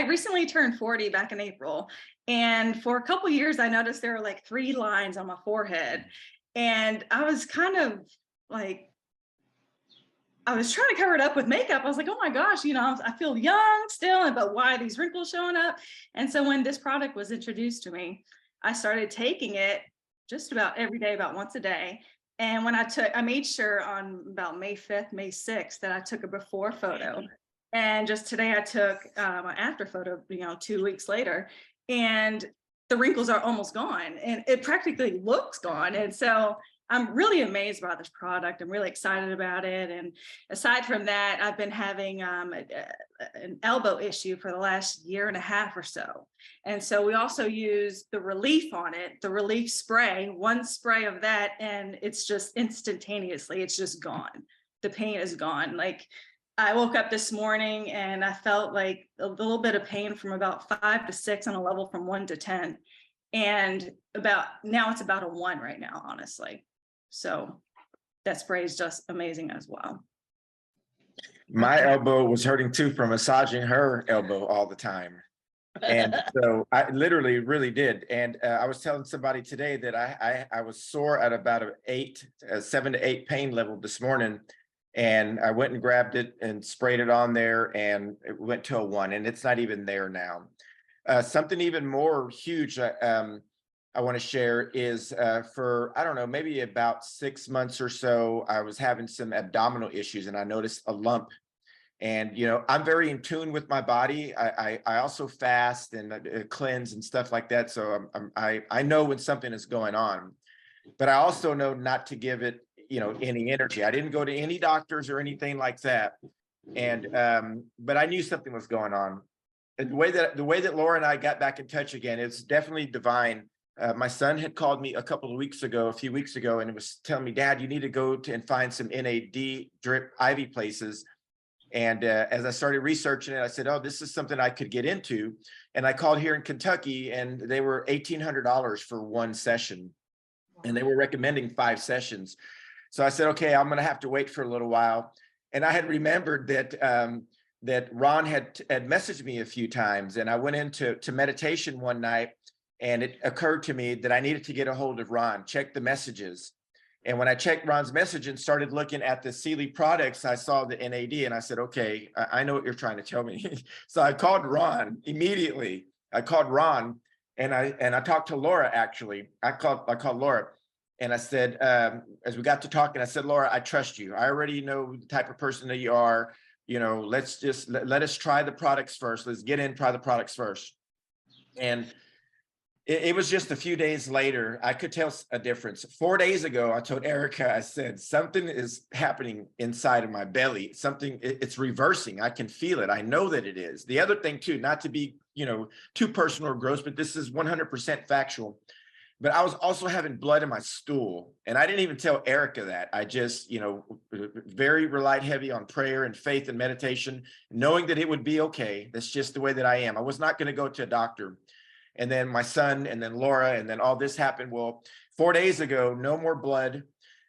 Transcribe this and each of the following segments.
I recently turned 40 back in April. And for a couple years, I noticed there were like 3 lines on my forehead. And I was kind of like, I was trying to cover it up with makeup. I was like, oh my gosh, I feel young still, but why are these wrinkles showing up? And so when this product was introduced to me, I started taking it just about every day, about once a day. And when I made sure on about May 5th, May 6th, that I took a before photo. And just today I took an after photo, 2 weeks later, and the wrinkles are almost gone and it practically looks gone. And so I'm really amazed by this product. I'm really excited about it. And aside from that, I've been having an elbow issue for the last year and a half or so. And so we also use the relief on it, the relief spray, one spray of that, and it's just instantaneously, it's just gone. The pain is gone. Like I woke up this morning and I felt like a little bit of pain from about 5 to 6 on a level from 1 to 10. And now it's about a 1 right now, honestly. So that spray is just amazing as well. My elbow was hurting too from massaging her elbow all the time. And so I literally really did. And I was telling somebody today that I was sore at about a 7 to 8 pain level this morning. And I went and grabbed it and sprayed it on there and it went to a 1 and it's not even there now. Something even more huge I want to share is for, I don't know, maybe about 6 months or so, I was having some abdominal issues and I noticed a lump. And, I'm very in tune with my body. I also fast and cleanse and stuff like that. So I know when something is going on, but I also know not to give it, any energy. I didn't go to any doctors or anything like that. And, but I knew something was going on. And the way that Laura and I got back in touch again, it's definitely divine. My son had called me a few weeks ago, and it was telling me, Dad, you need to go and find some NAD drip IV places. And as I started researching it, I said, oh, this is something I could get into. And I called here in Kentucky and they were $1,800 for 1 session. And they were recommending 5 sessions. So I said, okay, I'm going to have to wait for a little while. And I had remembered that Ron had messaged me a few times, and I went into meditation one night. And it occurred to me that I needed to get a hold of Ron, check the messages. And when I checked Ron's message and started looking at the CILI products, I saw the NAD and I said, okay, I know what you're trying to tell me. So I called Ron immediately. I called Ron and I talked to Laura, actually. I called Laura and I said, as we got to talking, I said, Laura, I trust you. I already know the type of person that you are. Let's just let us try the products first. Let's get in, try the products first. And it was just a few days later, I could tell a difference. 4 days ago, I told Erica, I said, something is happening inside of my belly. It's reversing. I can feel it. I know that it is. The other thing too, not to be, too personal or gross, but this is 100% factual. But I was also having blood in my stool. And I didn't even tell Erica that. I just, very relied heavy on prayer and faith and meditation, knowing that it would be okay. That's just the way that I am. I was not going to go to a doctor. And then my son, and then Laura, and then all this happened. Well, 4 days ago, no more blood.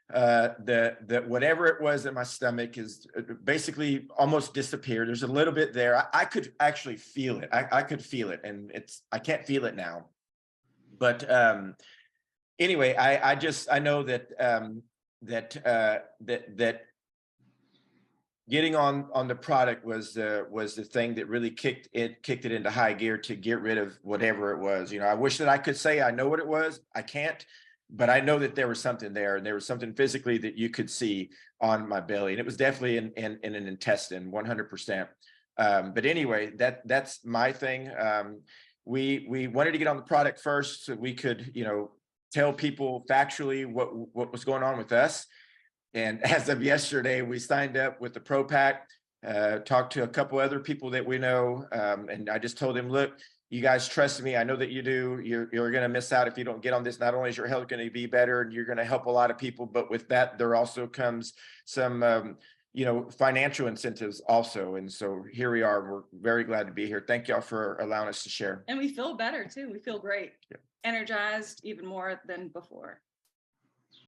The whatever it was in my stomach is basically almost disappeared. There's a little bit there. I could actually feel it. I could feel it, and I can't feel it now. But anyway, I know that getting on the product was the thing that really kicked it into high gear to get rid of whatever it was. I wish that I could say I know what it was. I can't, but I know that there was something there, and there was something physically that you could see on my belly, and it was definitely in an intestine, 100%. But anyway, that's my thing. We wanted to get on the product first so we could, tell people factually what was going on with us. And as of yesterday, we signed up with the Pro Pack, talked to a couple other people that we know. And I just told them, look, you guys trust me. I know that you do. You're going to miss out if you don't get on this. Not only is your health going to be better and you're going to help a lot of people, but with that, there also comes some, financial incentives also. And so here we are. We're very glad to be here. Thank y'all for allowing us to share. And we feel better too. We feel great, energized even more than before.